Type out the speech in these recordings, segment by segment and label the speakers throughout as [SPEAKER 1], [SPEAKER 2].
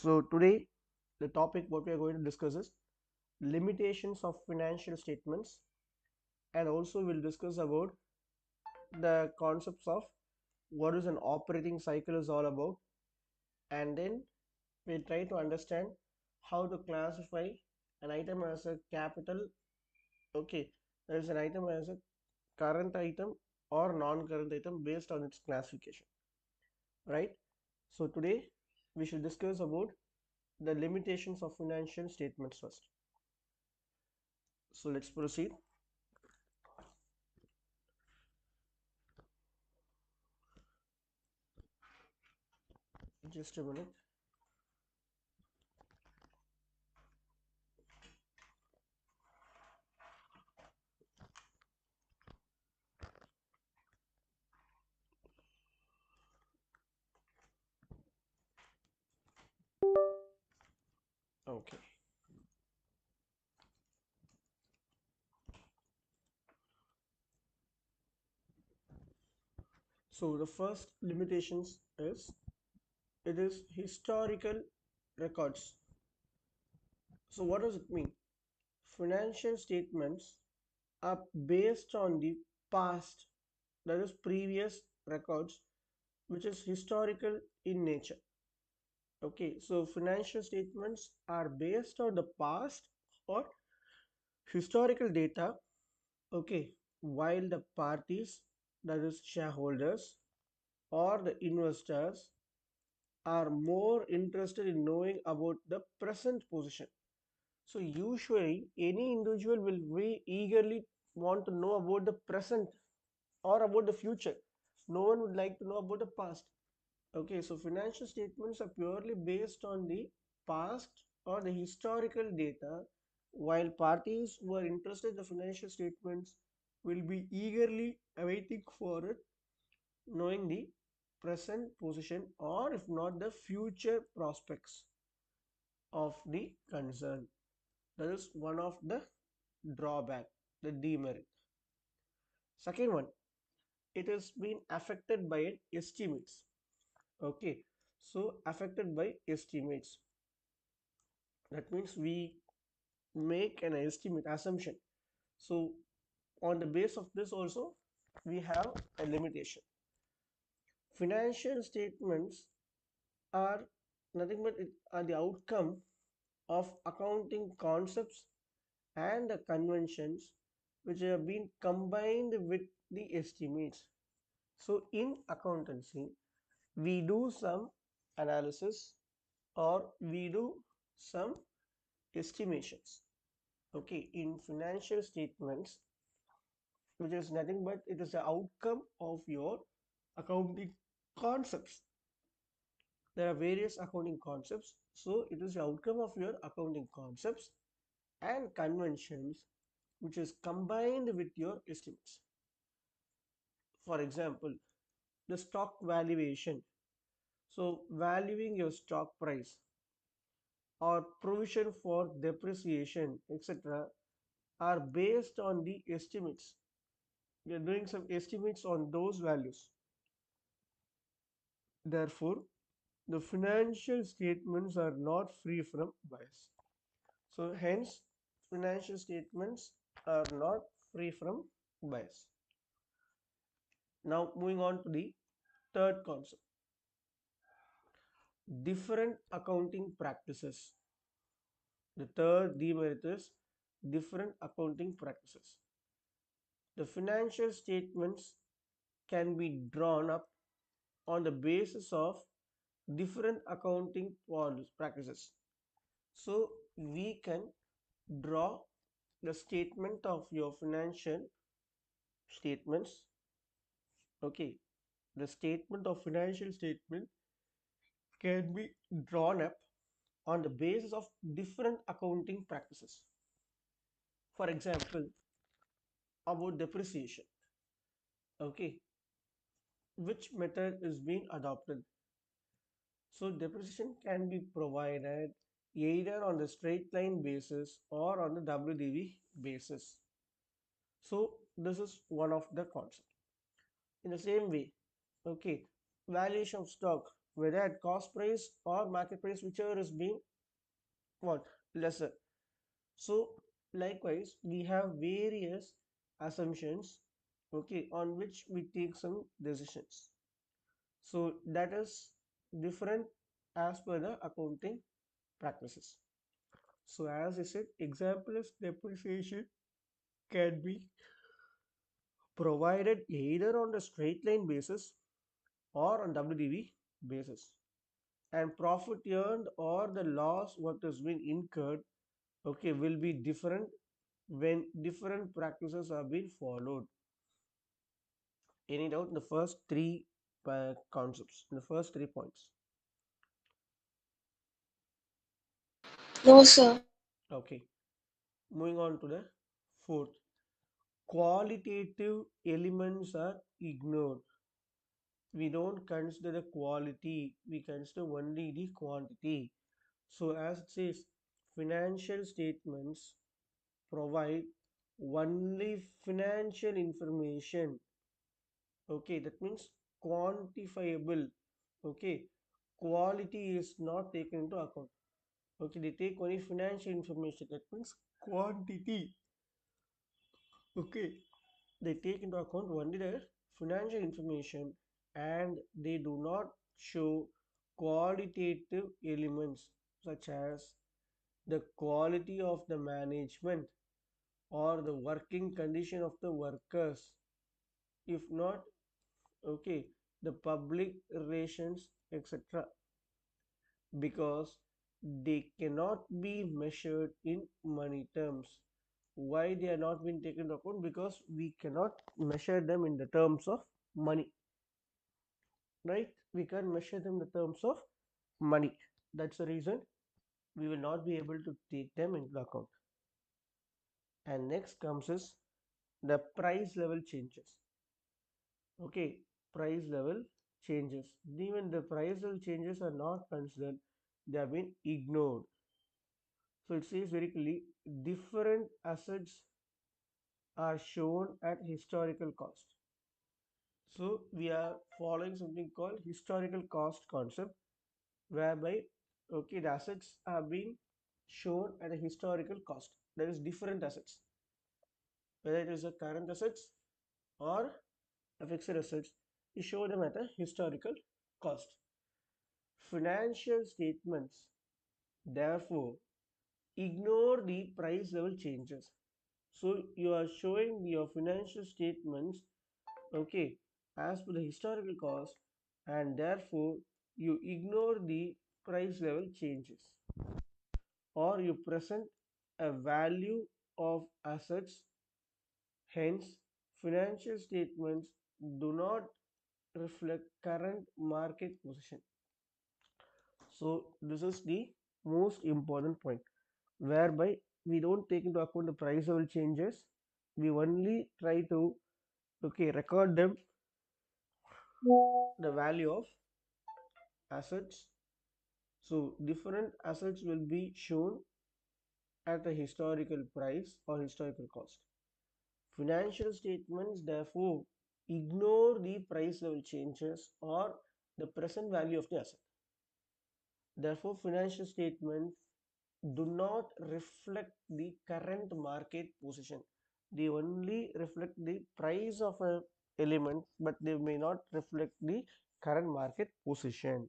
[SPEAKER 1] So today the topic what we are going to discuss is limitations of financial statements, and also we'll discuss about the concepts of what is an operating cycle is all about, and then we'll try to understand how to classify an item as a capital. Okay, there is an item as a current item or non-current item based on its classification, right? So today we should discuss about the limitations of financial statements first. So let's proceed. Just a minute. Okay. So the first limitations is it is historical records. So what does it mean? Financial statements are based on the past, that is previous records, which is historical in nature. Okay, so financial statements are based on the past or historical data. Okay, while the parties, that is shareholders or the investors, are more interested in knowing about the present position. So usually any individual will very eagerly want to know about the present or about the future. No one would like to know about the past. Okay, so financial statements are purely based on the past or the historical data, while parties who are interested in the financial statements will be eagerly awaiting for it, knowing the present position or if not the future prospects of the concern. That is one of the drawback, the demerit. Second one, it has been affected by an estimates. Okay, so affected by estimates, that means we make an estimate assumption. So on the base of this also we have a limitation. Financial statements are nothing but it are the outcome of accounting concepts and the conventions which have been combined with the estimates. So in accountancy, we do some analysis or we do some estimations. Okay, in financial statements, which is nothing but it is the outcome of your accounting concepts. There are various accounting concepts, so it is the outcome of your accounting concepts and conventions which is combined with your estimates. For example, the stock valuation, so valuing your stock price or provision for depreciation, etc., are based on the estimates. We are doing some estimates on those values. Therefore, the financial statements are not free from bias. So hence, financial statements are not free from bias. Now moving on to the third concept, different accounting practices. The third demerit is different accounting practices. The financial statements can be drawn up on the basis of different accounting practices. So we can draw the statement of your financial statements. Okay, the statement of financial statement can be drawn up on the basis of different accounting practices. For example, about depreciation. Okay, which method is being adopted? So depreciation can be provided either on the straight line basis or on the WDV basis. So this is one of the concept. In the same way, okay, valuation of stock. whether at cost price or market price, whichever is being what lesser. So likewise we have various assumptions, okay, on which we take some decisions. So that is different as per the accounting practices. So as I said, example is depreciation can be provided either on the straight line basis or on WDV basis. And profit earned or the loss what has been incurred, okay, will be different when different practices are being followed. Any doubt in the first three concepts, in the first 3 points?
[SPEAKER 2] No, sir.
[SPEAKER 1] Okay, moving on to the fourth. Qualitative elements are ignored. We don't consider the quality, we consider only the quantity. So as it says, financial statements provide only financial information. Okay, that means quantifiable. Okay, quality is not taken into account. Okay, they take only financial information, that means quantity. Okay, they take into account only the financial information and they do not show qualitative elements such as the quality of the management or the working condition of the workers. If not, okay, the public relations, etc., because they cannot be measured in money terms. Why they are not being taken into account? Because we cannot measure them in the terms of money, right? We can't measure them in the terms of money. That's the reason we will not be able to take them into account. And next comes is the price level changes. Okay, price level changes. Even the price level changes are not considered, they have been ignored. So it says very clearly different assets are shown at historical cost. So we are following something called historical cost concept, whereby okay, the assets are being shown at a historical cost. There is different assets, whether it is a current assets or a fixed assets, you show them at a historical cost. Financial statements therefore ignore the price level changes. So you are showing your financial statements, okay, as per the historical cost, and therefore you ignore the price level changes, or you present a value of assets. Hence, financial statements do not reflect current market position. So this is the most important point, whereby we don't take into account the price level changes. We only try to okay record them the value of assets. So different assets will be shown at a historical price or historical cost. Financial statements therefore ignore the price level changes or the present value of the asset. Therefore, financial statements do not reflect the current market position. They only reflect the price of a element, but they may not reflect the current market position.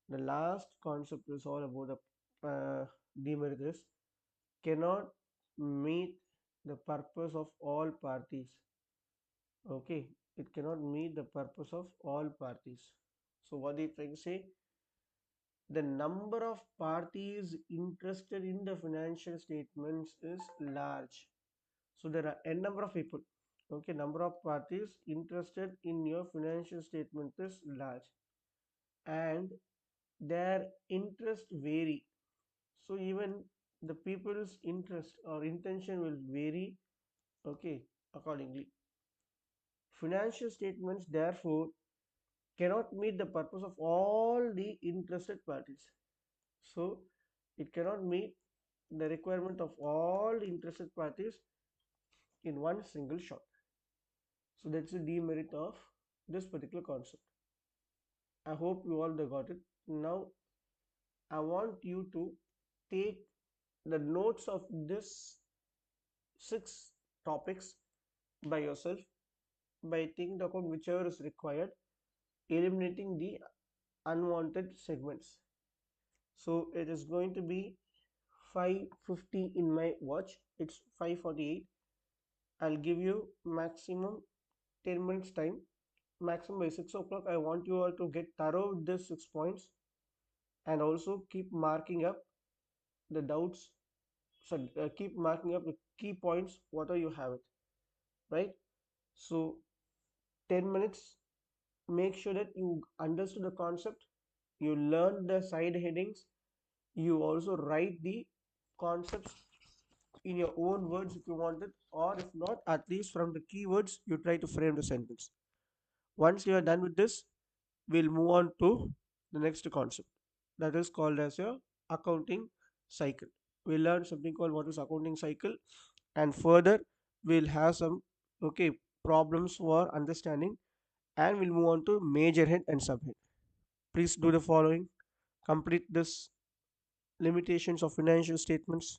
[SPEAKER 1] The last concept is all about the demerit is cannot meet the purpose of all parties. Okay, it cannot meet the purpose of all parties. So what they trying to say, the number of parties interested in the financial statements is large. So there are n number of people. Okay, number of parties interested in your financial statement is large, and their interest vary. So even the people's interest or intention will vary, okay, accordingly. Financial statements therefore cannot meet the purpose of all the interested parties. So it cannot meet the requirement of all the interested parties in one single shot. So that's the demerit of this particular concept. I hope you all got it. Now I want you to take the notes of this six topics by yourself by taking into account whichever is required, eliminating the unwanted segments. So it is going to be 5:50 in my watch. It's 5:48. I'll give you maximum 10 minutes time. Maximum by 6 o'clock. I want you all to get thorough with these 6 points and also keep marking up the doubts. So keep marking up the key points, whatever you have it, right? So 10 minutes, make sure that you understood the concept, you learn the side headings, you also write the concepts in your own words if you want it, or if not, at least from the keywords, you try to frame the sentence. Once you are done with this, we'll move on to the next concept that is called as your accounting cycle. We'll learn something called what is accounting cycle, and further we'll have some okay problems for understanding, and we'll move on to major head and subhead. Please do the following: complete this limitations of financial statements.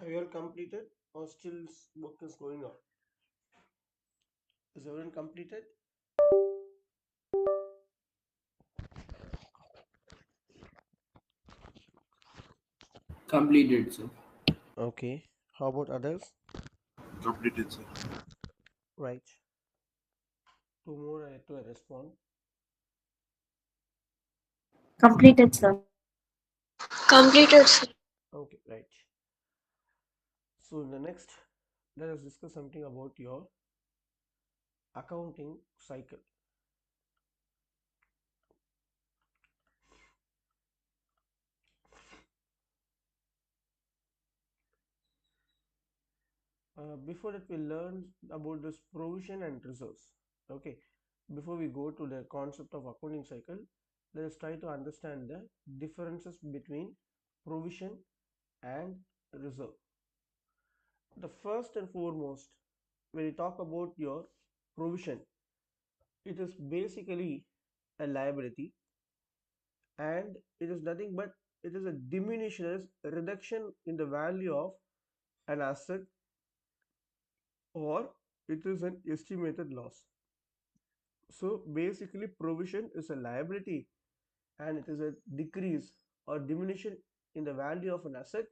[SPEAKER 1] Have you all completed or still work is going on? Is everyone completed?
[SPEAKER 3] Completed, sir.
[SPEAKER 1] Okay. How about others?
[SPEAKER 4] Completed, sir.
[SPEAKER 1] Right. Two more I had to respond.
[SPEAKER 2] Completed, sir.
[SPEAKER 5] Completed, sir.
[SPEAKER 1] Okay, right. So in the next, let us discuss something about your accounting cycle. Before that, we learn about this provision and reserves. Okay, before we go to the concept of accounting cycle, let us try to understand the differences between provision and reserve. The first and foremost, when you talk about your provision, it is basically a liability, and it is nothing but it is a diminution, reduction in the value of an asset, or it is an estimated loss. So basically provision is a liability, and it is a decrease or diminution in the value of an asset,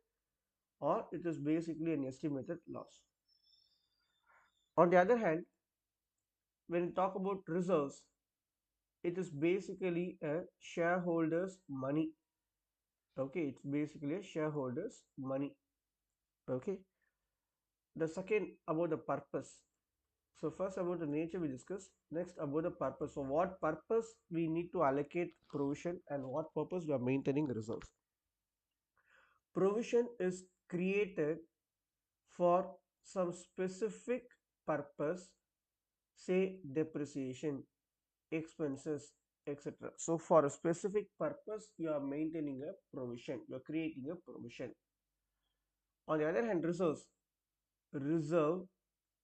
[SPEAKER 1] or it is basically an estimated loss. On the other hand, when you talk about reserves, it is basically a shareholder's money. Okay, it's basically a shareholder's money. Okay, the second about the purpose. So first about the nature we discussed, next about the purpose. So what purpose we need to allocate provision, and what purpose we are maintaining reserves. Provision is created for some specific purpose, say depreciation, expenses, etc. So for a specific purpose, you are maintaining a provision, you are creating a provision. On the other hand, reserve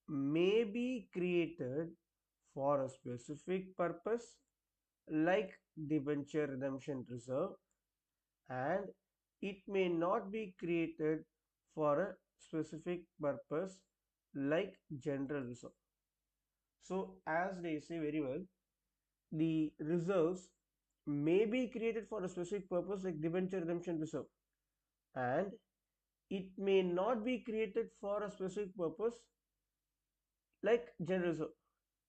[SPEAKER 1] may be created for a specific purpose, like debenture redemption reserve, and it may not be created for a specific purpose, like general reserve. So as they say very well, the reserves may be created for a specific purpose, like debenture redemption reserve, and it may not be created for a specific purpose, like general reserve.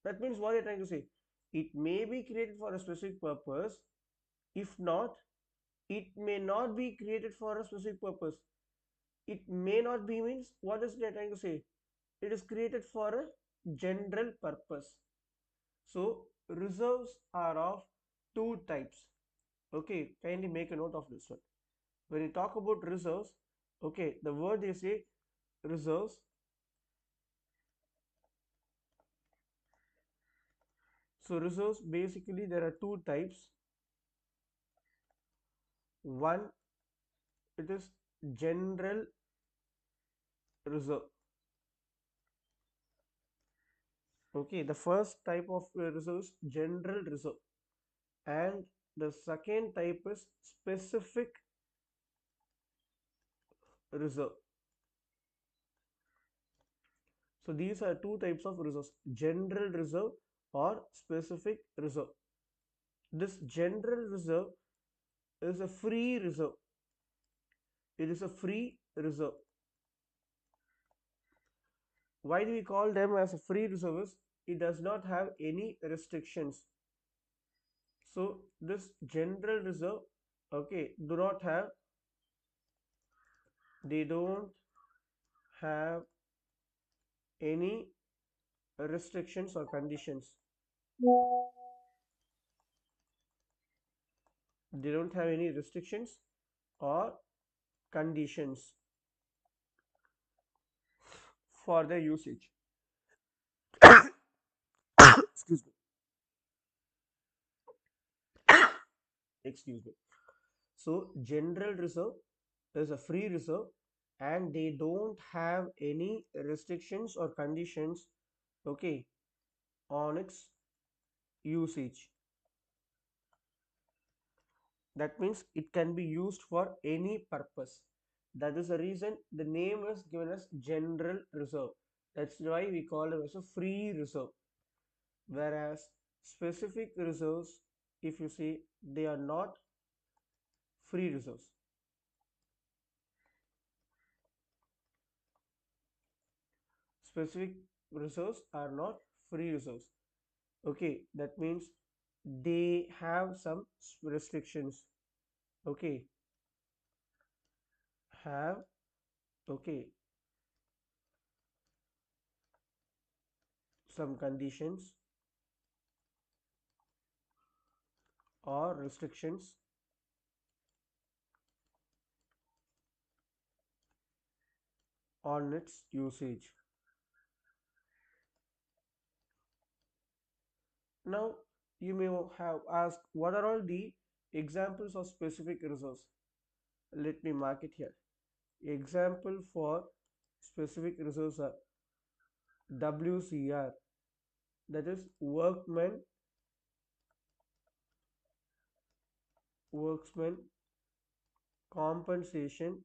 [SPEAKER 1] That means what you're trying to say, it may be created for a specific purpose. If not, it may not be created for a specific purpose. It may not be means, what is they trying to say? It is created for a general purpose. So reserves are of two types. Okay, kindly make a note of this one. When you talk about reserves, okay, the word they say reserves. So reserves basically there are two types. One, it is general reserve. Okay, the first type of reserve is general reserve, and the second type is specific reserve. So these are two types of reserves, general reserve or specific reserve. This general reserve is a free reserve. It is a free reserve. Why do we call them as a free reserves? It does not have any restrictions. So this general reserve, okay, they don't have any restrictions or conditions. They don't have any restrictions or conditions for their usage. Excuse me. Excuse me. So general reserve is a free reserve, and they don't have any restrictions or conditions, okay, on its usage. That means it can be used for any purpose. That is the reason the name is given as general reserve. That's why we call them as a free reserve. Whereas specific reserves, if you see, they are not free reserves. Specific reserves are not free reserves. Okay, that means they have some restrictions. Okay, have, okay, some conditions or restrictions on its usage. Now, you may have asked, what are all the examples of specific reserves? Let me mark it here. Example for specific reserves are WCR, that is worksman compensation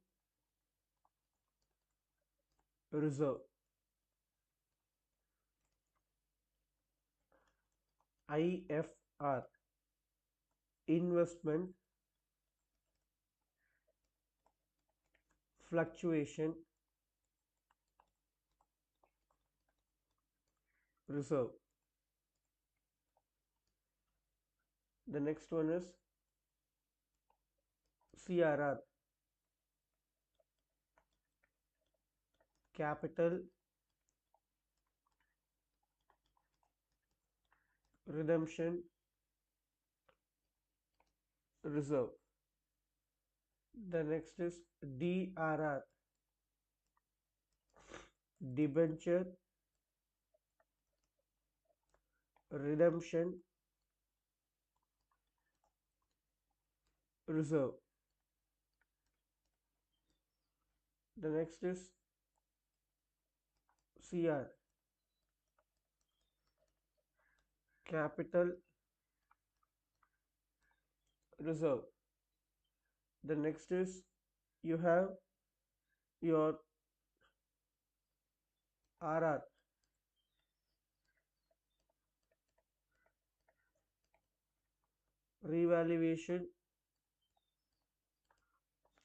[SPEAKER 1] reserve. IFR, investment fluctuation reserve. The next one is CRR, capital redemption reserve. The next is DRR, debenture redemption reserve. The next is CR, capital reserve. The next is you have your RR, revaluation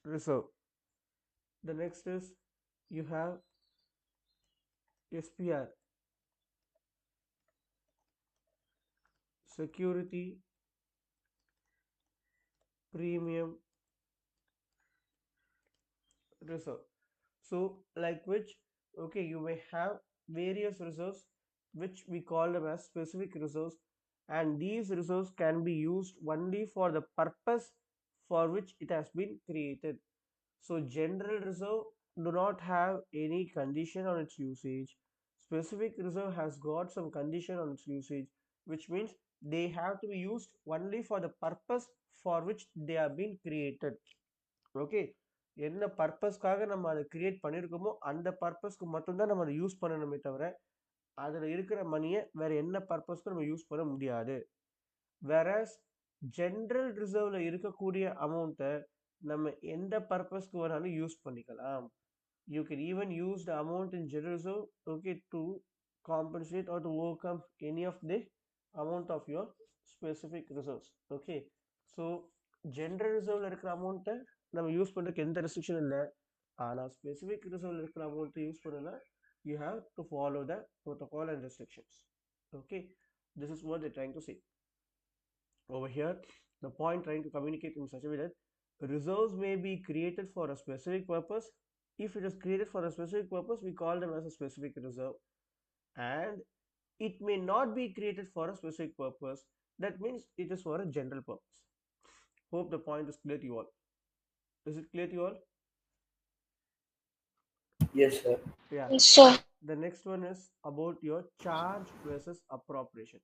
[SPEAKER 1] reserve. The next is you have SPR, security premium reserve. So like which, okay, you may have various reserves which we call them as specific reserves, and these reserves can be used only for the purpose for which it has been created. So general reserve do not have any condition on its usage. Specific reserve has got some condition on its usage, which means they have to be used only for the purpose for which they have been created. Okay, என்ன பர்பஸ்க்காக நம்ம அதை create பண்ணியிருக்கோமோ அந்த பர்பஸ்க்கு மட்டும்தான் நம்ம அதை use பண்ணணுமே தவிர அதில் இருக்கிற மணியை வேற என்ன பர்பஸ்க்கு நம்ம யூஸ் பண்ண முடியாது. வேறஸ் ஜென்ரல் ரிசர்வ்ல இருக்கக்கூடிய அமௌண்ட்டை நம்ம எந்த பர்பஸ்க்கு வேணாலும் யூஸ் பண்ணிக்கலாம். You can even use the amount in general reserve, okay, to compensate or to overcome any of the amount of your specific reserves. Okay, so general reserve இருக்கிற அமௌண்ட்டை நம்ம யூஸ் பண்ணுறதுக்கு எந்த ரெஸ்ட்ரிக்ஷன் இல்லை. ஆனால் ஸ்பெசிஃபிக் ரிசர்வ்ல இருக்கிற அமௌண்ட்டை யூஸ் பண்ணனா you have to follow the protocol and restrictions. Okay, this is what they're trying to say over here. The point trying to communicate in such a way that reserves may be created for a specific purpose. If it is created for a specific purpose, we call them as a specific reserve, and it may not be created for a specific purpose. That means it is for a general purpose. Hope the point is clear to you all. Is it clear to you all?
[SPEAKER 4] Yes, sir.
[SPEAKER 1] Yeah.
[SPEAKER 5] Yes, sir.
[SPEAKER 1] The next one is about your charge versus appropriation.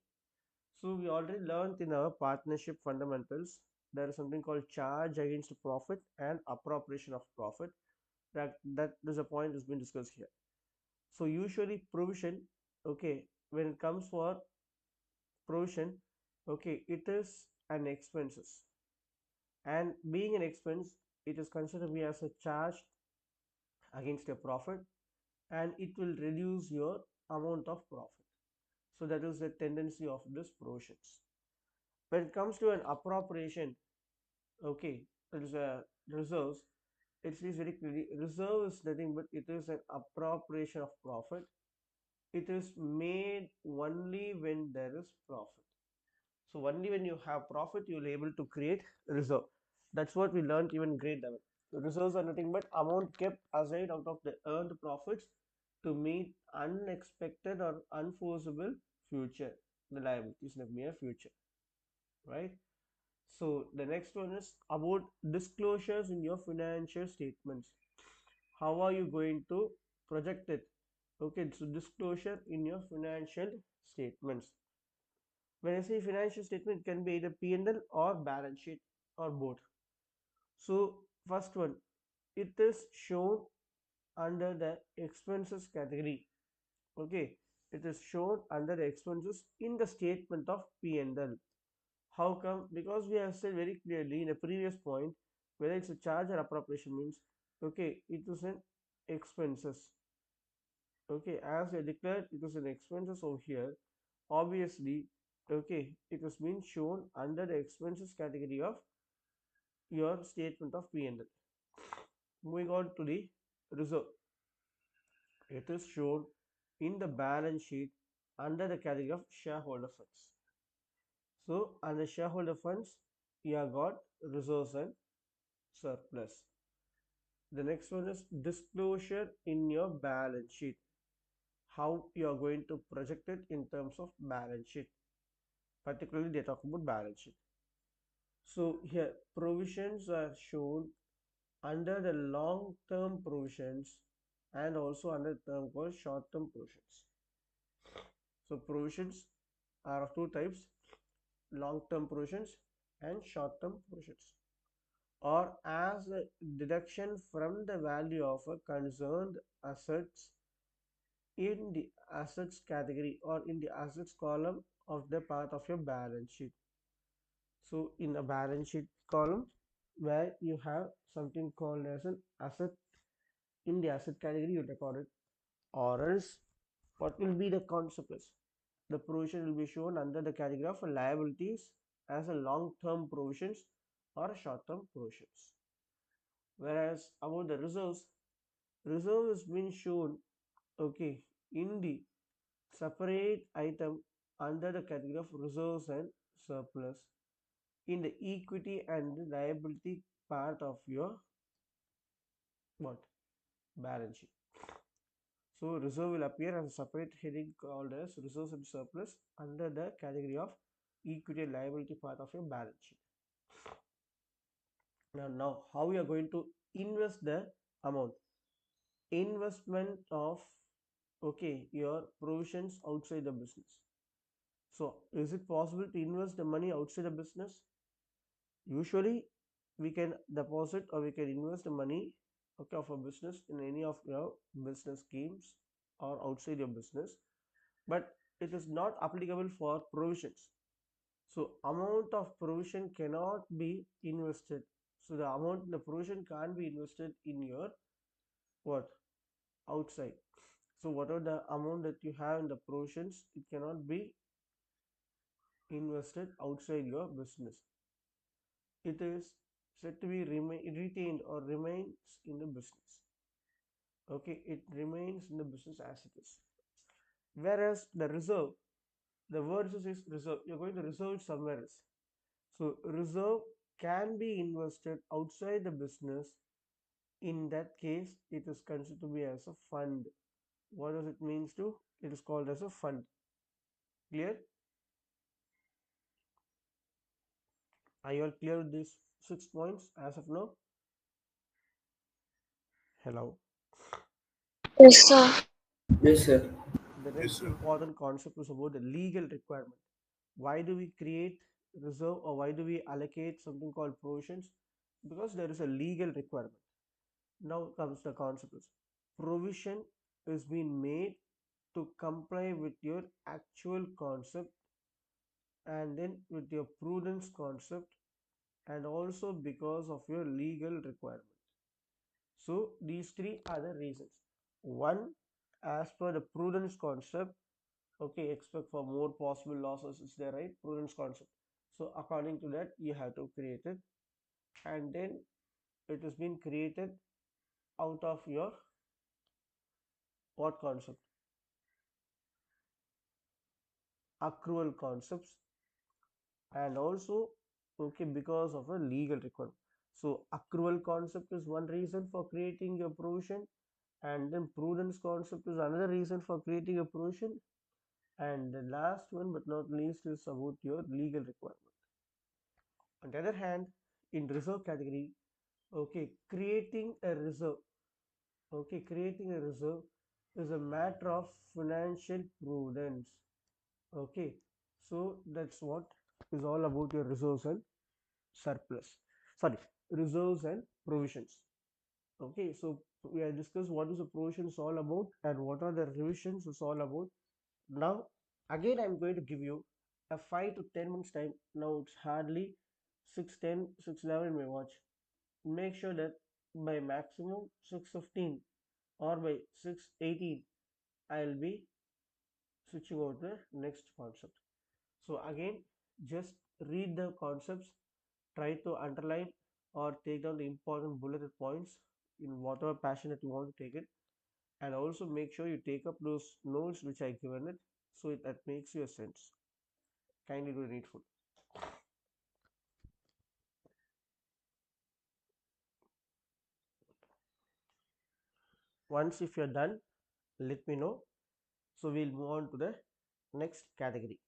[SPEAKER 1] So we already learned in our partnership fundamentals there is something called charge against profit and appropriation of profit. That is a point has been discussed here. So usually provision, okay, when it comes for provision, okay, it is an expenses, and being an expense, it is considered to be as a charge against your profit, and it will reduce your amount of profit. So that is the tendency of this provisions. When it comes to an appropriation, okay, it is a reserves. It says very clearly, reserve is nothing but it is an appropriation of profit. It is made only when there is profit. So only when you have profit, you will able to create reserve. That's what we learned even grade level. The reserves are nothing but amount kept aside out of the earned profits to meet unexpected or unforeseeable future, the liabilities in the near future, right? So the next one is about disclosures in your financial statements. How are you going to project it? Okay, so disclosure in your financial statements. When I say financial statement, it can be either P&L or balance sheet or both. So first one, it is shown under the expenses category. Okay, it is shown under the expenses in the statement of P&L. How come? Because we have said very clearly in a previous point, whether it's a charge or appropriation means, okay, it is an expenses. Okay, as I declared, it is an expenses over here. Obviously, okay, it has been shown under the expenses category of your statement of P&L. Moving on to the reserve, it is shown in the balance sheet under the category of shareholder funds. So, under shareholder funds, you have got reserves and surplus. The next one is disclosure in your balance sheet. How you are going to project it in terms of balance sheet. Particularly, they talk about balance sheet. So here, provisions are shown under the long-term provisions and also under the term called short-term provisions. So provisions are of two types: long-term provisions and short-term provisions, or as a deduction from the value of a concerned assets in the assets category or in the assets column of the part of your balance sheet. So in a balance sheet column where you have something called as an asset, in the asset category you record it, or else what will be the consequence? The provision will be shown under the category of liabilities as a long-term provisions or short-term provisions. Whereas about the reserves, reserve has been shown, okay, in the separate item under the category of reserves and surplus in the equity and liability part of your what balance sheet. So reserve will appear as a separate heading called as reserves and surplus under the category of equity and liability part of your balance sheet. Now how we are going to invest the amount? Investment of, okay, your provisions outside the business. So is it possible to invest the money outside the business? Usually we can deposit or we can invest the money, okay, of a business in any of your business schemes or outside your business, but it is not applicable for provisions. So amount of provision cannot be invested. So the provision can't be invested in your what outside. So whatever the amount that you have in the provisions, it cannot be invested outside your business. It is said to be retained or remains in the business. Okay, it remains in the business as it is. Whereas the reserve, the word is reserve, you're going to reserve it somewhere else. So reserve can be invested outside the business. In that case, it is considered to be as a fund. What does it means to? It is called as a fund. Clear? Are you all clear with these 6 points as of now? Hello.
[SPEAKER 5] Yes, sir.
[SPEAKER 3] Yes, sir.
[SPEAKER 1] The
[SPEAKER 4] Yes,
[SPEAKER 1] next
[SPEAKER 4] sir.
[SPEAKER 1] important concept is about the legal requirement. Why do we create reserve or why do we allocate something called provisions? Because there is a legal requirement. Now comes the concept is provision is being made to comply with your actual concept and then with your prudence concept and also because of your legal requirement. So these three are the reasons. One, as per the prudence concept, okay, expect for more possible losses is there, right? Prudence concept. So according to that, you have to create it, and then it has been created out of your what concept? Accrual concepts, and also okay because of a legal requirement. So accrual concept is one reason for creating a provision, and then prudence concept is another reason for creating a provision, and the last one but not least is about your legal requirement. On the other hand, in reserve category, okay, creating a reserve is a matter of financial prudence. Okay, so that's what is all about your reserves and surplus. Sorry, reserves and provisions. Okay, so we have discussed what is the provisions all about and what are the revisions is all about. Now, again, I'm going to give you a 5 to 10 minutes time. Now it's hardly 6:10, 6:11 in my watch. Make sure that by maximum 6:15 or by 6:18, I'll be switching over to the next concept. So again, just read the concepts, try to underline or take down the important bulleted points in whatever passion that you want to take it, and also make sure you take up those notes which I given it, so that makes you a sense. Kindly do the needful. Once if you're done, let me know. So we'll move on to the next category.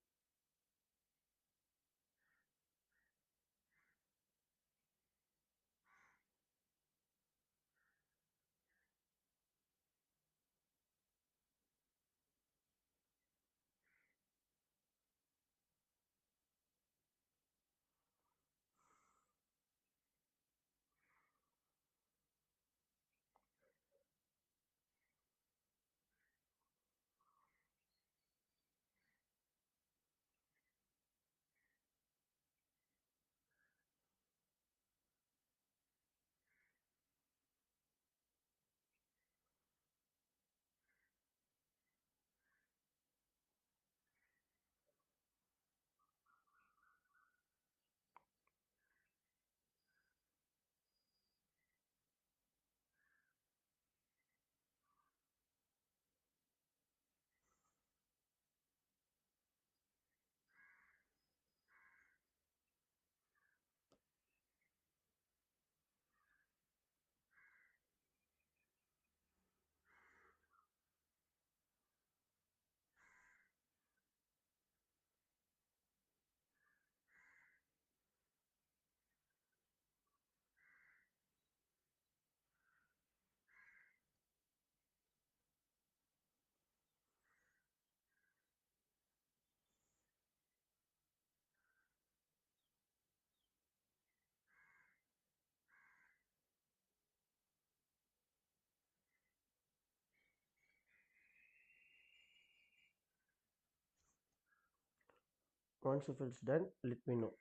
[SPEAKER 1] Once if it's done, let me know.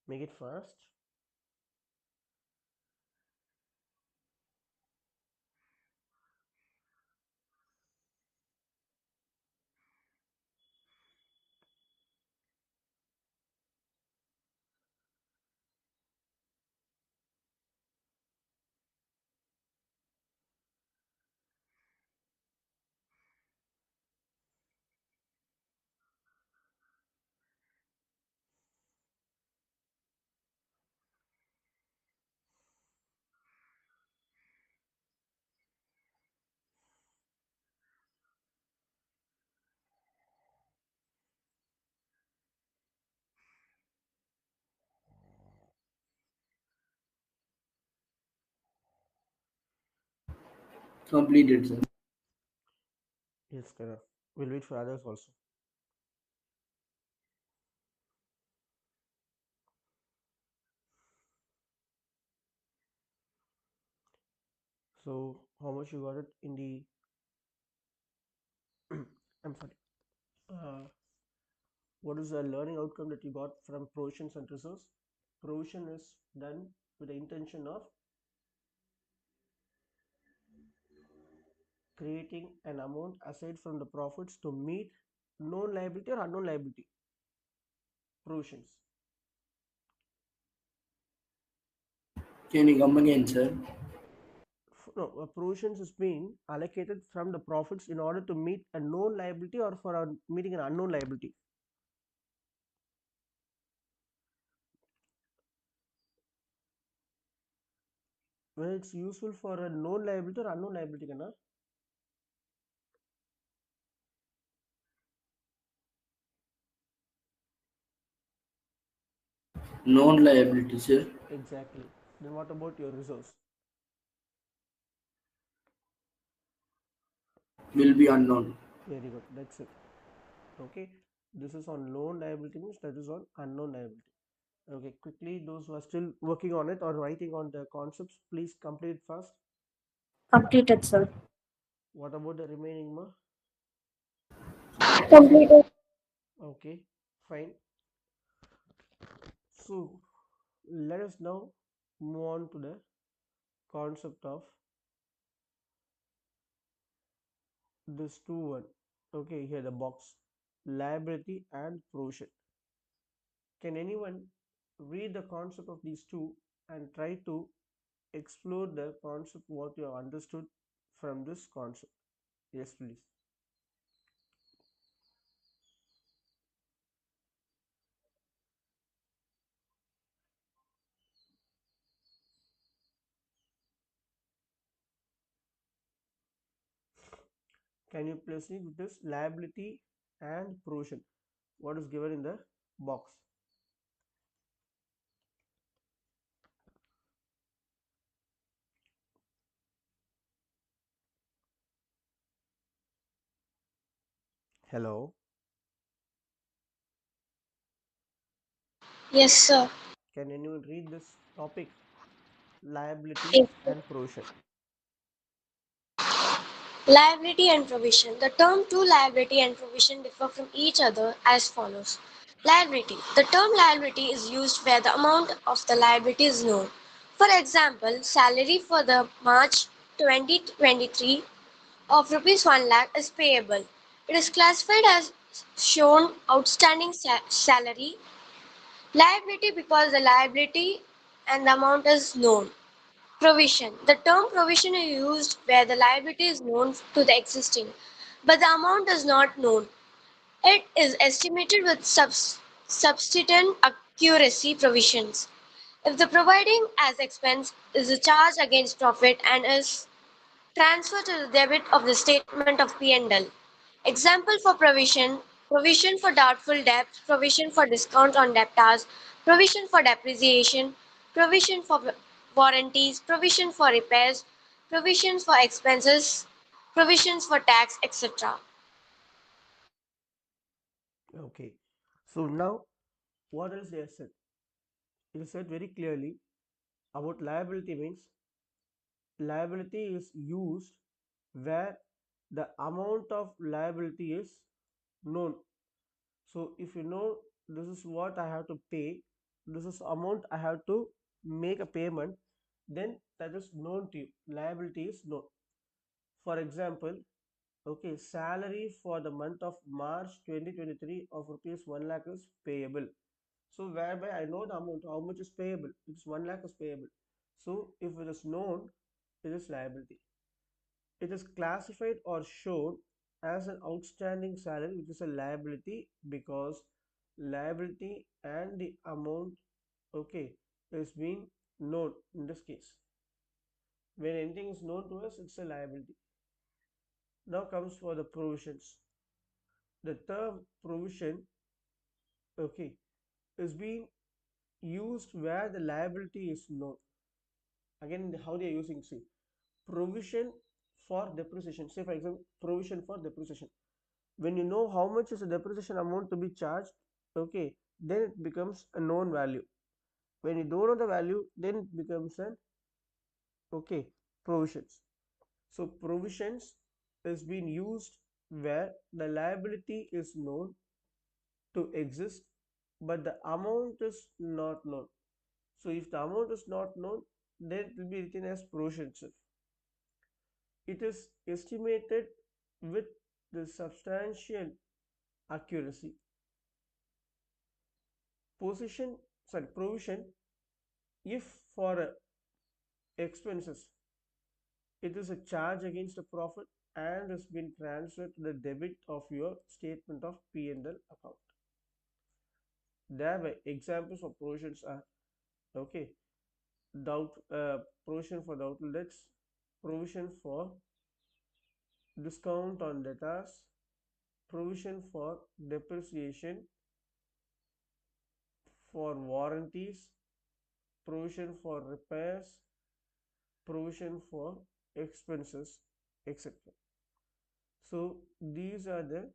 [SPEAKER 1] Make it fast.
[SPEAKER 3] Completed, sir.
[SPEAKER 1] Yes, correct. We'll wait for others also. So, how much you got it in the? I'm sorry. Uh, what is the learning outcome that you got from provision and reserves? Provision is done with the intention of creating an amount aside from the profits to meet known liability or unknown liability. Provisions.
[SPEAKER 3] Can you come again, sir?
[SPEAKER 1] No, provisions is being allocated from the profits in order to meet a known liability or for meeting an unknown liability. When it's useful for a known liability or unknown liability, kana?
[SPEAKER 3] Non-liability, sir.
[SPEAKER 1] Exactly. Then what about your reserves?
[SPEAKER 3] Will be unknown.
[SPEAKER 1] Very good. That's it. Okay. This is on known liability means that is on unknown liability. Okay. Quickly, those who are still working on it or writing on the concepts, please complete fast.
[SPEAKER 2] Completed, sir.
[SPEAKER 1] What about the remaining more?
[SPEAKER 5] Completed.
[SPEAKER 1] Okay. Fine. So let us now move on to the concept of this two one. Okay, here the box liability and provision. Can anyone read the concept of these two and try to explore the concept what you have understood from this concept? Yes, please. Can you proceed with this liability and provision? What is given in the box? Hello.
[SPEAKER 5] Yes, sir.
[SPEAKER 1] Can anyone read this topic? Liability
[SPEAKER 5] Yes.
[SPEAKER 1] and provision.
[SPEAKER 5] Liability and provision. The term to liability and provision differ from each other as follows. Liability. The term liability is used where the amount of the liability is known. For example, salary for the March 2023 of rupees 1 lakh is payable. It is classified as shown outstanding salary liability because the liability and the amount is known. Provision. The term provision is used where the liability is known to the existing, but the amount is not known. It is estimated with substituent accuracy provisions. If the providing as expense is a charge against profit and is transferred to the debit of the statement of P&L. Example for provision: provision for doubtful debts, provision for discount on debtors, provision for depreciation, provision for warranties, provision for repairs, provisions for expenses, provisions for tax, etc.
[SPEAKER 1] Okay. So now what else they have said? It is said very clearly about liability means liability is used where the amount of liability is known. So if you know this is what I have to pay, this is amount I have to make a payment, then that is known to you. Liability is known. For example, okay, salary for the month of March 2023 of rupees 1 lakh is payable. So whereby I know the amount, how much is payable. It's 1 lakh is payable. So if it is known, it is liability. It is classified or shown as an outstanding salary, which is a liability because liability and the amount, okay, is being known in this case. When anything is known to us, it's a liability. Now comes for the provisions. The term provision, okay, is being used where the liability is known. Again, how they are using, see, provision for depreciation. Say for example, provision for depreciation. When you know how much is the depreciation amount to be charged, okay, then it becomes a known value. When you don't know the value, then it becomes an okay provisions. So provisions is being used where the liability is known to exist, but the amount is not known. So if the amount is not known, then it will be written as provisions. It is estimated with the substantial accuracy. Provision, if for expenses, it is a charge against a profit and has been transferred to the debit of your statement of P&L account. Thereby, examples of provisions are okay. Provision for doubtful debts, provision for discount on debtors, provision for depreciation, for warranties, provision for repairs, provision for expenses, etc. So these are the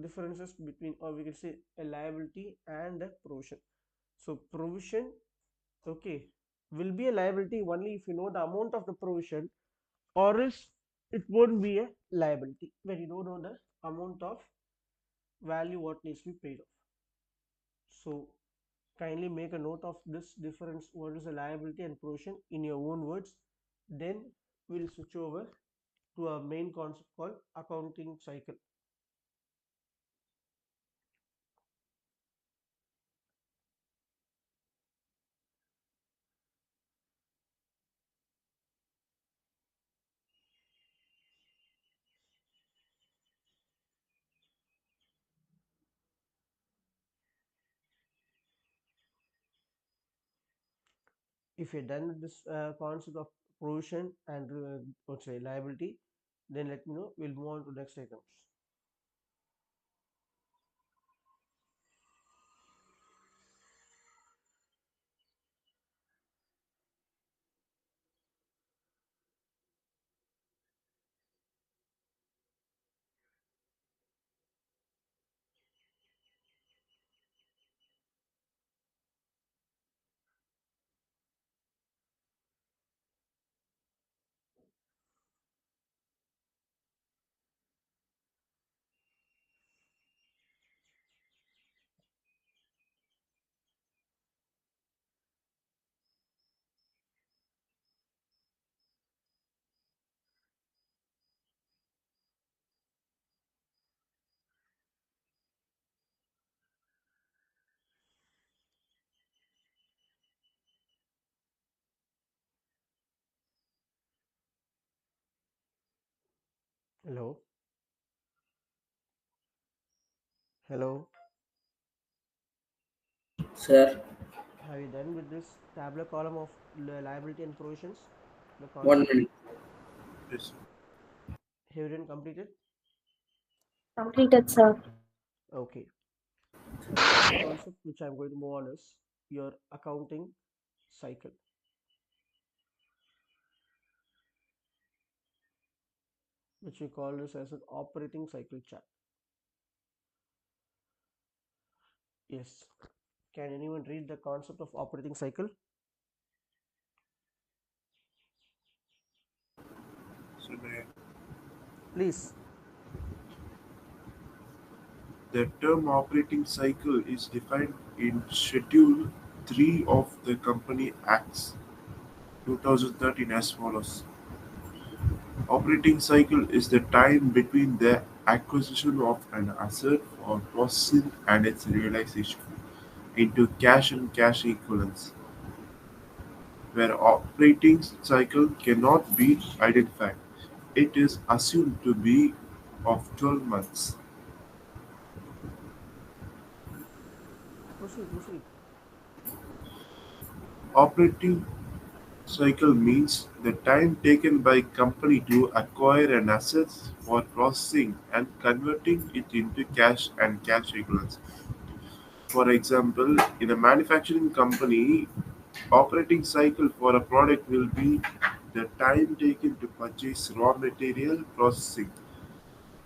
[SPEAKER 1] differences between, or we can say, a liability and a provision. So provision, okay, will be a liability only if you know the amount of the provision, or else it won't be a liability when you don't know the amount of value what needs to be paid off. So kindly make a note of this difference, what is a liability and provision, in your own words. Then we'll switch over to our main concept called accounting cycle. If you're done with this concept of provision and let's say liability, then let me know. We'll move on to next items. Hello, hello.
[SPEAKER 3] Sir,
[SPEAKER 1] Have you done with this tabular column of liability and provisions? The
[SPEAKER 3] one
[SPEAKER 1] concept.
[SPEAKER 3] minute.
[SPEAKER 4] Yes, sir.
[SPEAKER 1] Have you done completed?
[SPEAKER 2] Completed, sir.
[SPEAKER 1] Okay. So the next concept which I'm going to move on is your accounting cycle, which we call this as an operating cycle chart. Yes. Can anyone read the concept of operating cycle?
[SPEAKER 4] So
[SPEAKER 1] Please.
[SPEAKER 4] the term operating cycle is defined in Schedule 3 of the Company Acts 2013 as follows. Operating cycle is the time between the acquisition of an asset or processing and its realization into cash and cash equivalents, where operating cycle cannot be identified. It is assumed to be of 12 months.
[SPEAKER 1] Proceed, proceed.
[SPEAKER 4] Operating cycle means the time taken by company to acquire an asset for processing and converting it into cash and cash equivalents. For example, in a manufacturing company, operating cycle for a product will be the time taken to purchase raw material, processing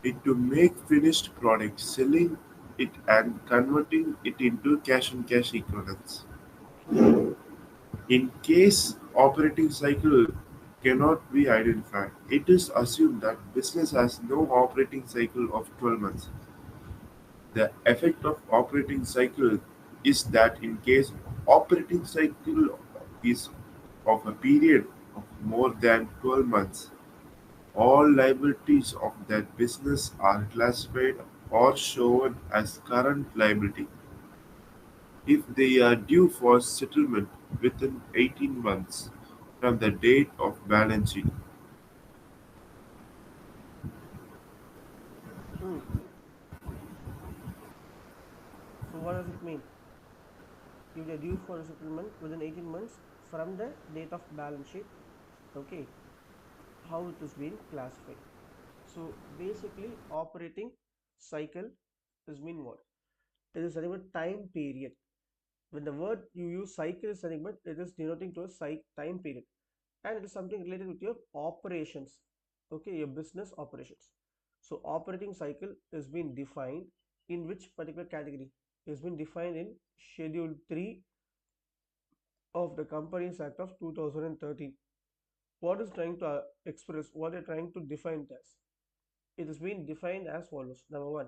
[SPEAKER 4] it to make finished product, selling it and converting it into cash and cash equivalents. In case operating cycle cannot be identified, it is assumed that business has no operating cycle of 12 months. The effect of operating cycle is that in case operating cycle is of a period of more than 12 months, all liabilities of that business are classified or shown as current liability if they are due for settlement within 18 months from the date of balance sheet.
[SPEAKER 1] Hmm. So what does it mean? If they're due for a settlement within 18 months from the date of balance sheet, okay, how it is being classified. So basically, operating cycle is mean what? It is nothing but time period. When the word you use cycle is nothing but it is denoting to a time period, and it is something related with your operations. Okay, your business operations. So operating cycle is being defined in which particular category? Is been defined in Schedule 3 of the Companies Act of 2013. What is trying to express? What they are trying to define it as? It is being defined as follows. Number one,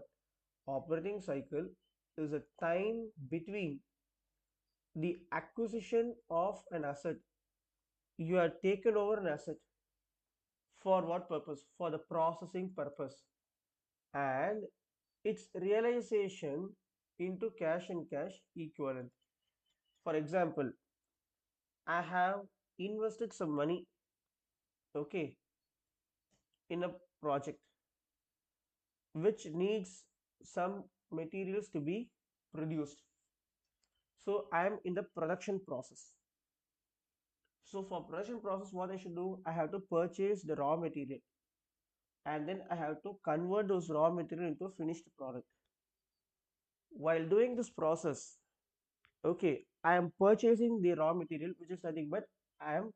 [SPEAKER 1] operating cycle is a time between the acquisition of an asset. You have taken over an asset for what purpose? For the processing purpose, and its realization into cash and cash equivalent. For example, I have invested some money, okay, in a project which needs some materials to be produced. So I am in the production process. So for production process, what I should do, I have to purchase the raw material, and then I have to convert those raw material into a finished product. While doing this process, okay, I am purchasing the raw material, which is nothing but I am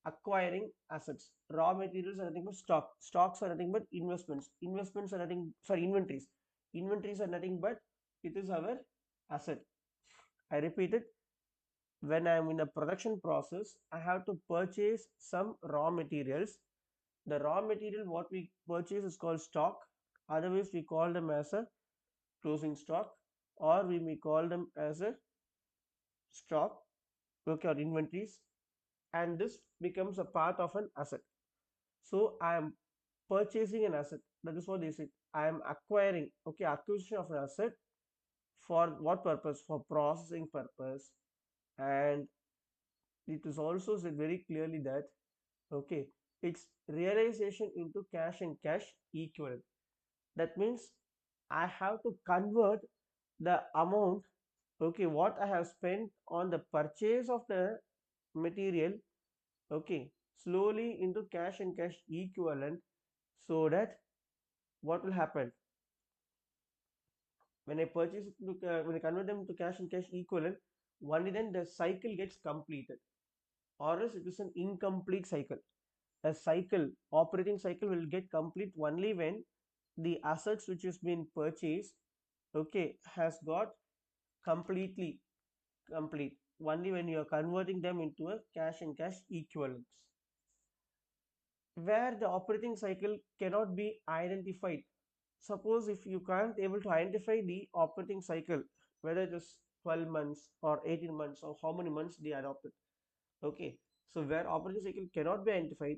[SPEAKER 1] acquiring assets. Raw materials are nothing but stocks are nothing but investments are nothing, sorry, inventories are nothing but it is our asset. I repeat it, when I am in the production process, I have to purchase some raw materials. The raw material what we purchase is called stock, otherwise we call them as a closing stock, or we may call them as a stock, okay, or inventories, and this becomes a part of an asset. So I am purchasing an asset, that is what they said. I am acquiring, okay, acquisition of an asset for what purpose? For processing purpose. And it is also said very clearly that, okay, it's realization into cash and cash equivalent. That means I have to convert the amount, okay, what I have spent on the purchase of the material, okay, slowly into cash and cash equivalent, so that what will happen when I purchase it to, when I convert them to cash and cash equivalent, only then the cycle gets completed, or else it is an incomplete cycle. A cycle, operating cycle, will get complete only when the assets which has been purchased, okay, has got completely complete, only when you are converting them into a cash and cash equivalents. Where the operating cycle cannot be identified, suppose if you can't able to identify the operating cycle, whether it is 12 months or 18 months or how many months they adopted, okay, so where operating cycle cannot be identified,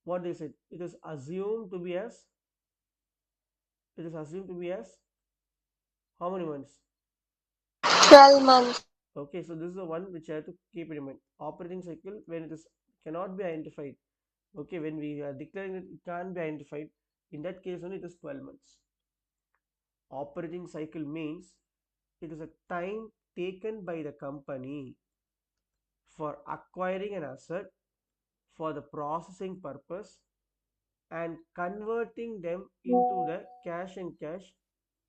[SPEAKER 1] what they said, it is assumed to be as how many months?
[SPEAKER 5] 12 months.
[SPEAKER 1] Okay, so this is the one which I have to keep in mind. Operating cycle, when it is cannot be identified, okay, when we are declaring that it can't be identified, in that case only it is 12 months. Operating cycle means it is a time taken by the company for acquiring an asset for the processing purpose and converting them into the cash and cash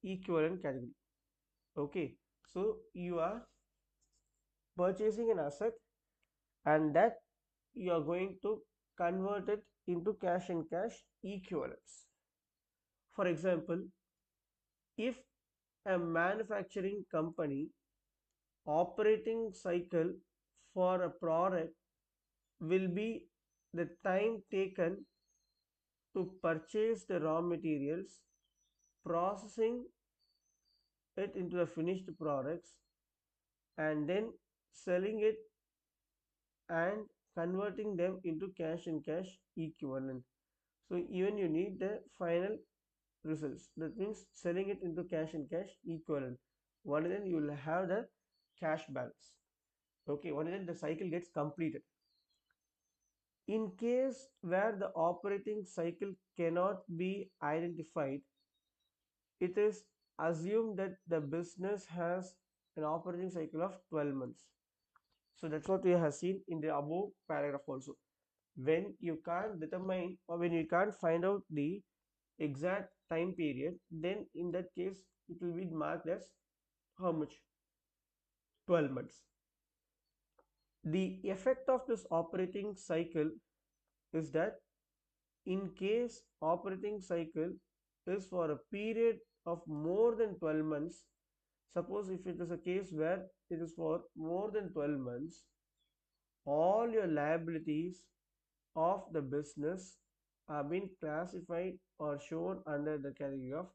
[SPEAKER 1] equivalent category. Okay, so you are purchasing an asset, and that you are going to convert it into cash and cash equivalents. For example, if a manufacturing company operating cycle for a product will be the time taken to purchase the raw materials, processing it into the finished products, and then selling it and converting them into cash and cash equivalent. So even you need the final results. That means selling it into cash and cash equivalent. Only then you will have the cash balance. Okay, only then the cycle gets completed. In case where the operating cycle cannot be identified, it is assumed that the business has an operating cycle of 12 months. So that's what we have seen in the above paragraph also. When you can't determine or when you can't find out the exact time period, then in that case it will be marked as how much? 12 months. The effect of this operating cycle is that in case operating cycle is for a period of more than 12 months, suppose if it is a case where it is for more than 12 months, all your liabilities of the business have been classified or shown under the category of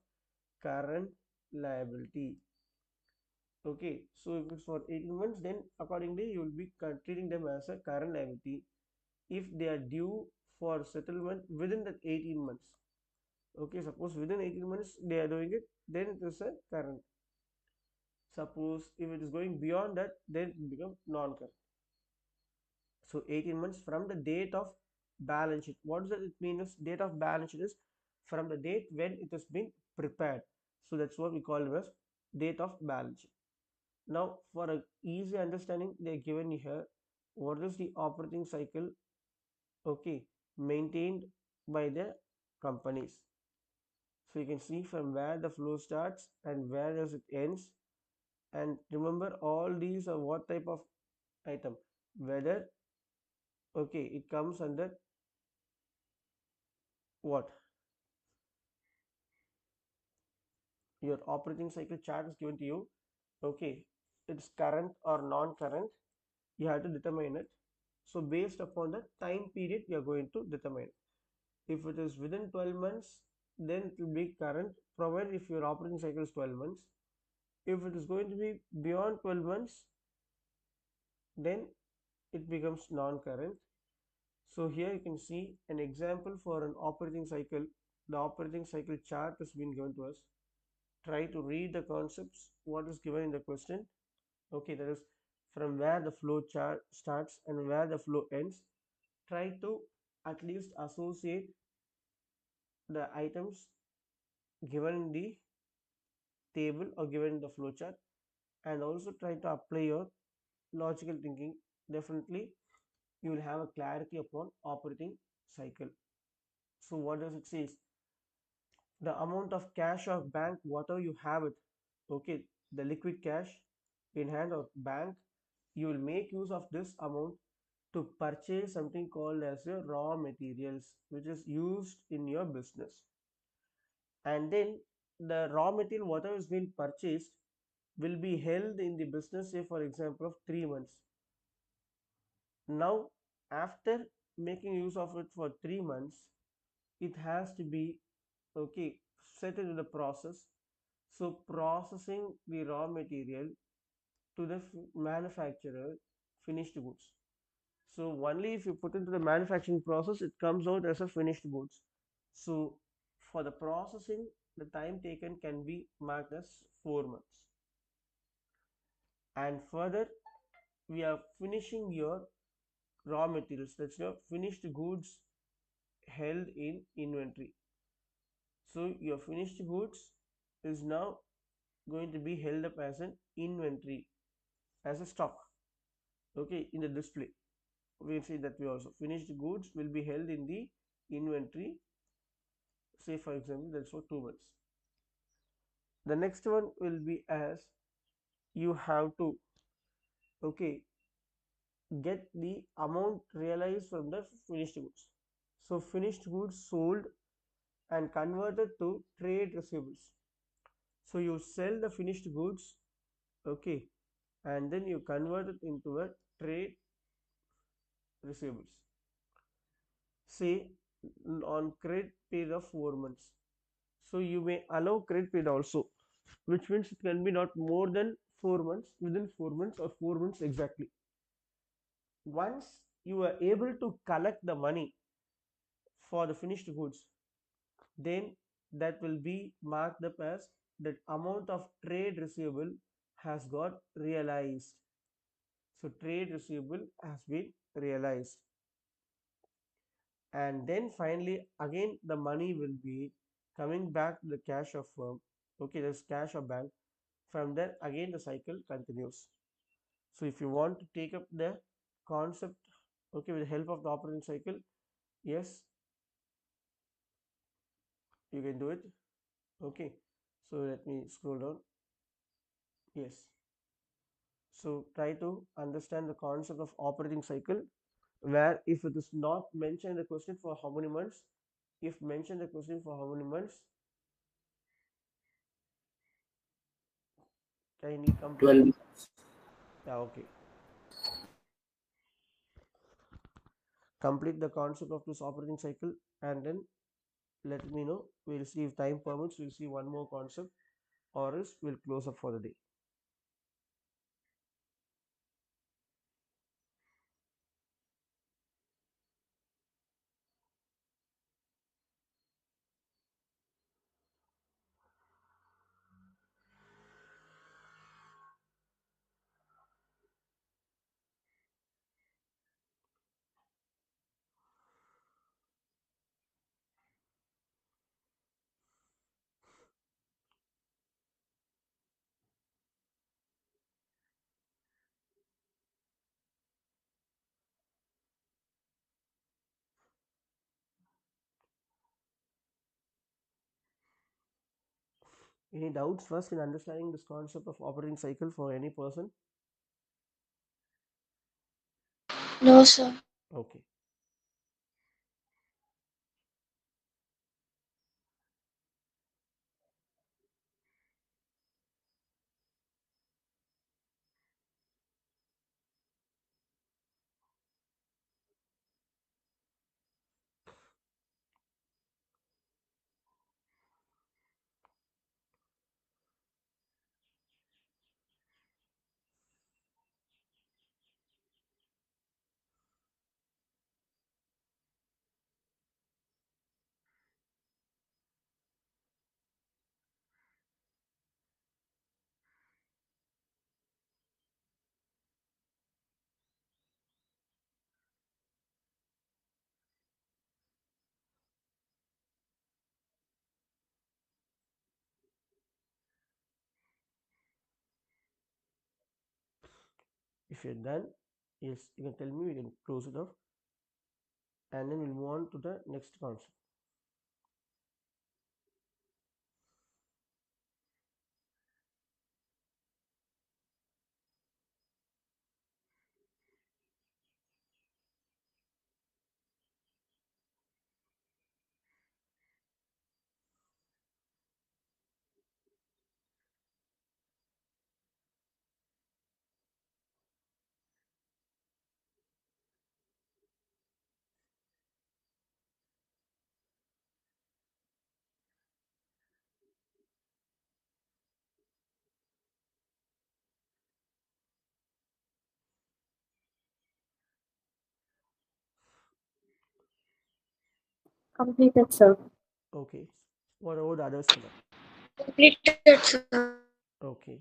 [SPEAKER 1] current liability. Okay, so if it's for 18 months, then accordingly you will be treating them as a current liability if they are due for settlement within that 18 months. Okay, suppose within 18 months they are doing it, then it is a current. Suppose if it is going beyond that, then it becomes non-current. So 18 months from the date of balance sheet. What does it mean is date of balance sheet is from the date when it has been prepared. So that's what we call it as date of balance sheet. Now for a easy understanding, they are given here what is the operating cycle, okay, maintained by the companies. So you can see from where the flow starts and where does it ends. And remember all these are what type of item, whether okay it comes under what your operating cycle chart is given to you. Okay, it's current or non-current, you have to determine it. So based upon the time period you are going to determine. If it is within 12 months, then it will be current, provided if your operating cycle is 12 months. If it is going to be beyond 12 months, then it becomes non-current. So here you can see an example for an operating cycle. The operating cycle chart has been given to us. Try to read the concepts what is given in the question. Okay, that is from where the flow chart starts and where the flow ends. Try to at least associate the items given in the table or given in the flow chart, and also try to apply your logical thinking. Definitely you will have a clarity upon operating cycle. So what does it say? The amount of cash or bank, whatever you have it, okay, the liquid cash in hand or bank, you will make use of this amount to purchase something called as your raw materials, which is used in your business. And then the raw material whatever is being purchased will be held in the business, say for example of 3 months. Now after making use of it for 3 months, it has to be okay set into the process. So processing the raw material to the manufacturer finished goods. So only if you put into the manufacturing process, it comes out as a finished goods. So for the processing, the time taken can be marked as 4 months. And further, we are finishing your raw materials. That's your finished goods held in inventory. So your finished goods is now going to be held up as an inventory, as a stock, okay, in the display. We can see that we also finished goods will be held in the inventory, say for example that's for 2 months. The next one will be as you have to okay get the amount realized from the finished goods. So finished goods sold and converted to trade receivables. So you sell the finished goods, okay, and then you convert it into a trade receivables. Say on credit period of 4 months. So you may allow credit period also, which means it can be not more than 4 months, within 4 months or 4 months exactly. Once you are able to collect the money for the finished goods, then that will be marked up as that amount of trade receivable has got realized. So trade receivable has been realized, and then finally again the money will be coming back to the cash of firm. Okay, there's cash of bank. From there again the cycle continues. So if you want to take up the concept, okay, with the help of the operating cycle, yes, you can do it. Okay, so let me scroll down. Yes, so try to understand the concept of operating cycle, where if it is not mentioned in the question for how many months, if mentioned the question for how many months, kindly complete.
[SPEAKER 3] 12.
[SPEAKER 1] Yeah, okay, complete the concept of this operating cycle, and then let me know. We'll see if time permits, we'll see one more concept, or else we'll close up for the day. Any doubts first in understanding this concept of operating cycle for any person?
[SPEAKER 2] No, sir.
[SPEAKER 1] Okay. If you're done, yes, you can tell me, we can close it off, and then we'll move on to the next concept.
[SPEAKER 2] Completed, sir.
[SPEAKER 1] Okay. What about the others for now?
[SPEAKER 5] Completed, sir.
[SPEAKER 1] Okay.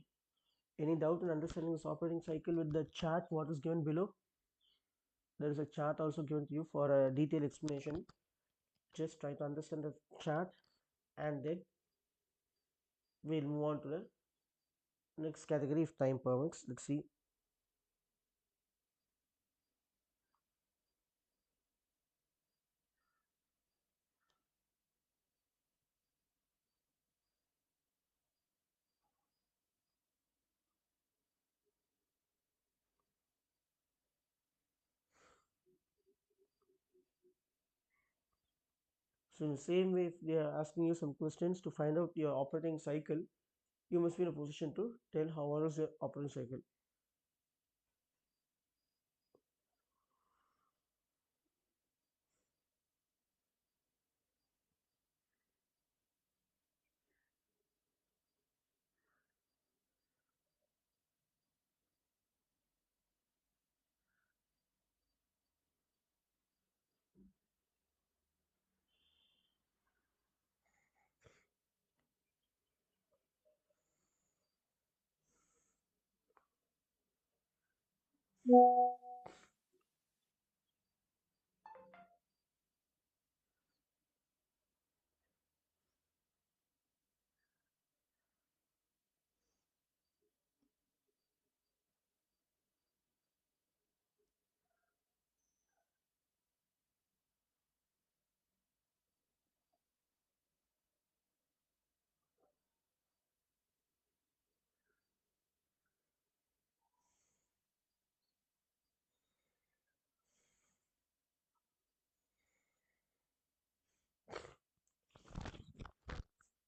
[SPEAKER 1] Any doubt in understanding this operating cycle with the chart what is given below? There is a chart also given to you for a detailed explanation. Just try to understand the chart, and then we'll move on to the next category if time permits. Let's see. So in the same way, if they are asking you some questions to find out your operating cycle, you must be in a position to tell how long is your operating cycle.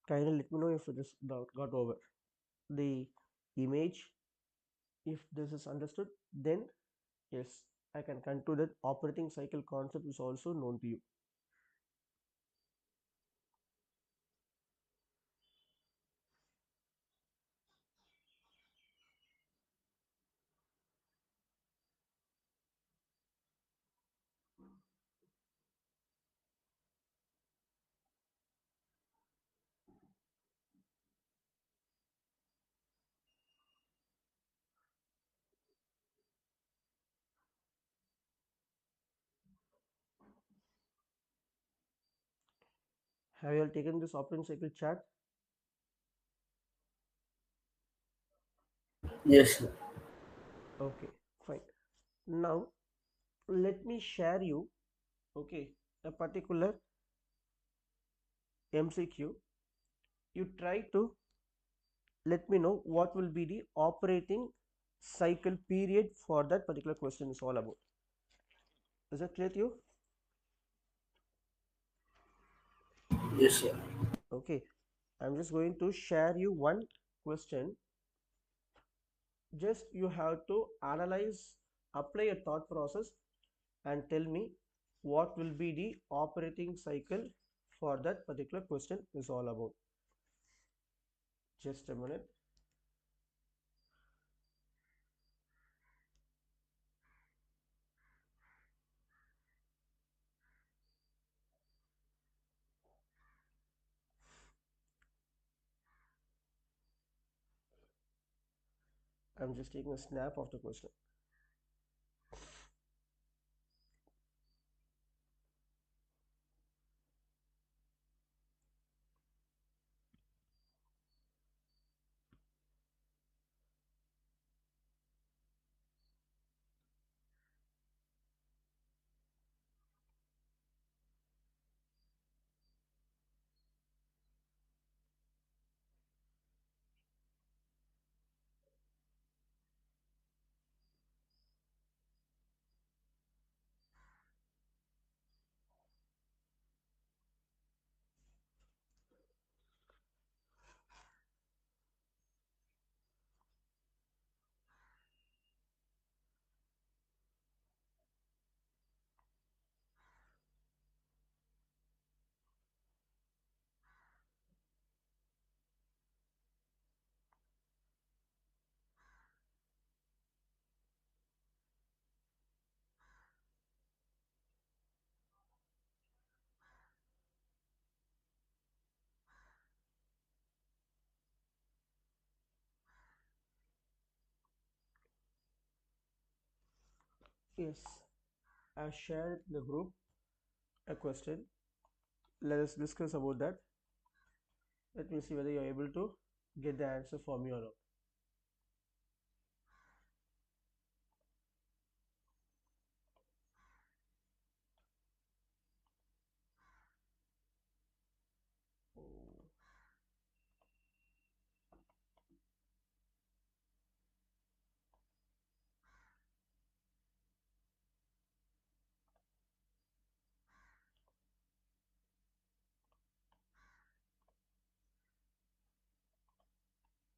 [SPEAKER 1] Kindly let me know if it is got over the image. If this is understood, then yes, I can conclude that operating cycle concept is also known to you. Have you all taken this operating cycle chart?
[SPEAKER 3] Yes, sir.
[SPEAKER 1] Okay, fine. Now let me share you, okay, a particular MCQ. You try to let me know what will be the operating cycle period for that particular question is all about. Is that clear to you?
[SPEAKER 3] Yes, sir.
[SPEAKER 1] Okay, I'm just going to share you one question. Just you have to analyze, apply a thought process, and tell me what will be the operating cycle for that particular question is all about. Just a minute. I'm just taking a snap of the question. Yes, I shared in the group a question. Let us discuss about that. Let me see whether you're able to get the answer for me or not.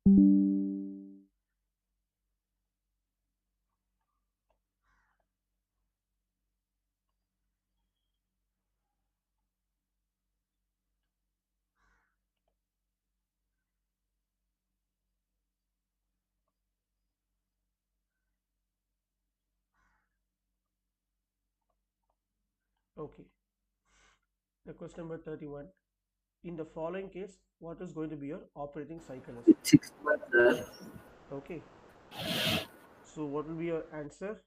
[SPEAKER 1] Okay, the question number 31. In the following case, what is going to be your operating cycle is?
[SPEAKER 3] 6 months, sir.
[SPEAKER 1] Okay, so what will be your answer?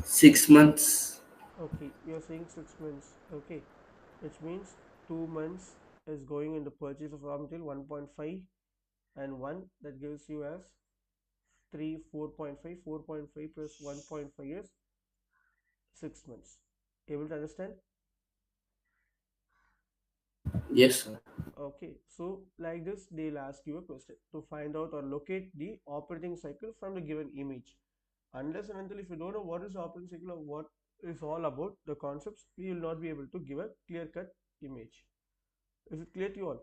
[SPEAKER 3] 6 months.
[SPEAKER 1] Okay, you're saying 6 months. Okay, which means 2 months is going in the purchase of raw material 1.5, and 1 that gives you as 3, 4.5. 4.5 plus 1.5 is 6 months. Able to understand?
[SPEAKER 3] Yes, sir.
[SPEAKER 1] Okay, so like this, they'll ask you a question to find out or locate the operating cycle from the given image. Unless and until if you don't know what is the operating cycle or what is all about the concepts, we will not be able to give a clear cut image. Is it clear to you all?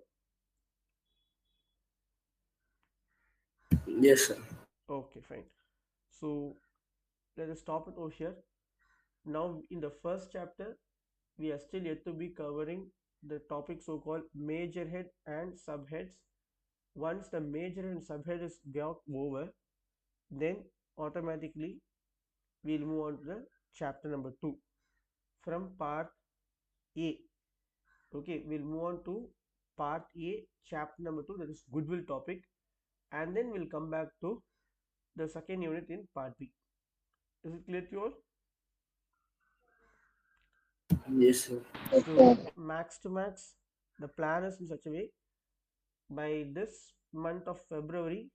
[SPEAKER 3] Yes, sir.
[SPEAKER 1] Okay, fine. So let us stop it over here. Now, in the first chapter, we are still yet to be covering the topic so called major head and subheads. Once the major and subhead is got over, then automatically we'll move on to the chapter number 2 from part A. Okay, we'll move on to part A, chapter number 2, that is goodwill topic, and then we'll come back to the second unit in part B. Is it clear to you all?
[SPEAKER 3] Yes, sir.
[SPEAKER 1] So,
[SPEAKER 2] Okay.
[SPEAKER 1] max to max, the plan is in such a way by this month of February,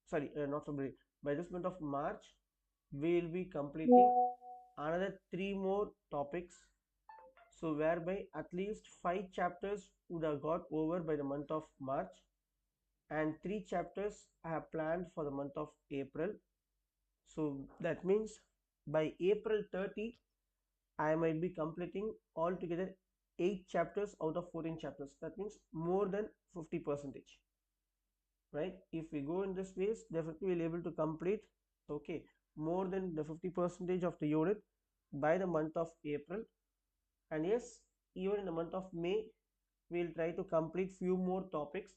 [SPEAKER 1] sorry, not February, by this month of March, we will be completing another 3 more topics. So, whereby at least 5 chapters would have got over by the month of March, and 3 chapters I have planned for the month of April. So, that means by April 30, I might be completing altogether 8 chapters out of 14 chapters. That means more than 50 percentage, right? If we go in this ways, definitely we'll able to complete, okay, more than the 50 percentage of the unit by the month of April. And yes, even in the month of May, we'll try to complete few more topics.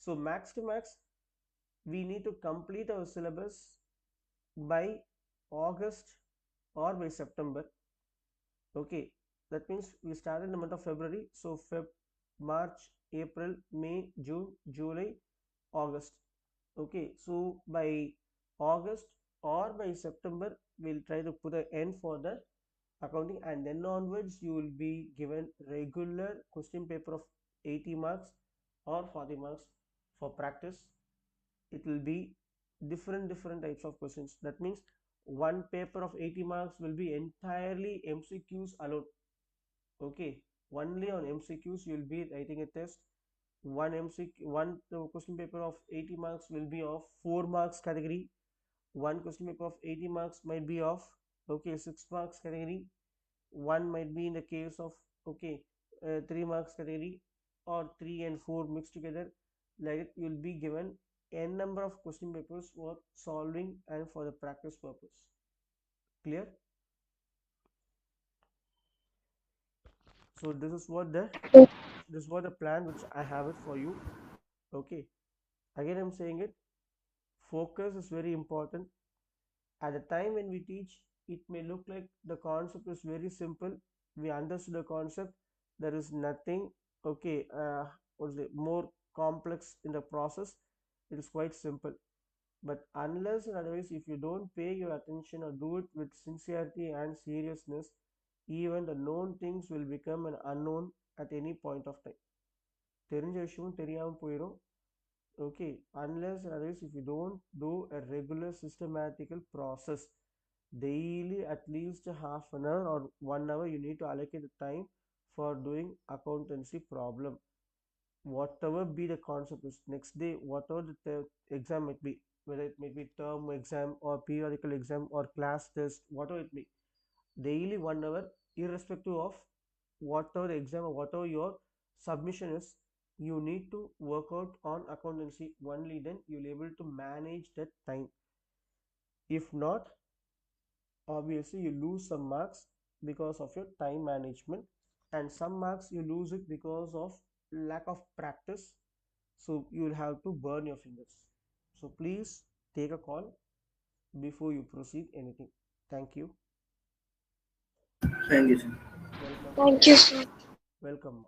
[SPEAKER 1] So max to max, we need to complete our syllabus by August or by September. Okay, that means we started in the month of February. So Feb, March, April, May, June, July, August. Okay, so by August or by September, we'll try to put an end for the accounting, and then onwards you will be given regular question paper of 80 marks or 40 marks for practice. It will be different types of questions. That means one paper of 80 marks will be entirely MCQs alone. Okay, only on MCQs you will be writing a test. One MCQ, one question paper of 80 marks will be of 4 marks category. One question paper of 80 marks might be of, okay, 6 marks category. One might be in the case of, okay, 3 marks category, or 3 and 4 mixed together. Like it, you'll be given n number of question papers for solving and for the practice purpose. Clear? So this is what the plan which I have it for you. Okay, again I'm saying it, focus is very important. At the time when we teach, it may look like the concept is very simple. We understood the concept. There is nothing, okay, what is it, more complex in the process. It is quite simple. But unless and otherwise, if you don't pay your attention or do it with sincerity and seriousness, even the known things will become an unknown at any point of time. தெரிஞ்ச விஷயமும் தெரியாம போயிடும். Okay, unless and otherwise, if you don't do a regular systematical process daily, at least half an hour or 1 hour, you need to allocate the time for doing accountancy problem. Whatever be the concept is, next day, whatever the exam might be, whether it may be term exam or periodical exam or class test, whatever it may, daily 1 hour, irrespective of whatever the exam or whatever your submission is, You need to work out on accountancy, only then you'll able to manage that time. If not, obviously you lose some marks because of your time management, and some marks you lose it because of lack of practice. So you'll have to burn your fingers. So please take a call before you proceed anything. Thank you.
[SPEAKER 3] Thank you, sir.
[SPEAKER 1] Welcome.
[SPEAKER 5] Thank you, sir.
[SPEAKER 1] Welcome.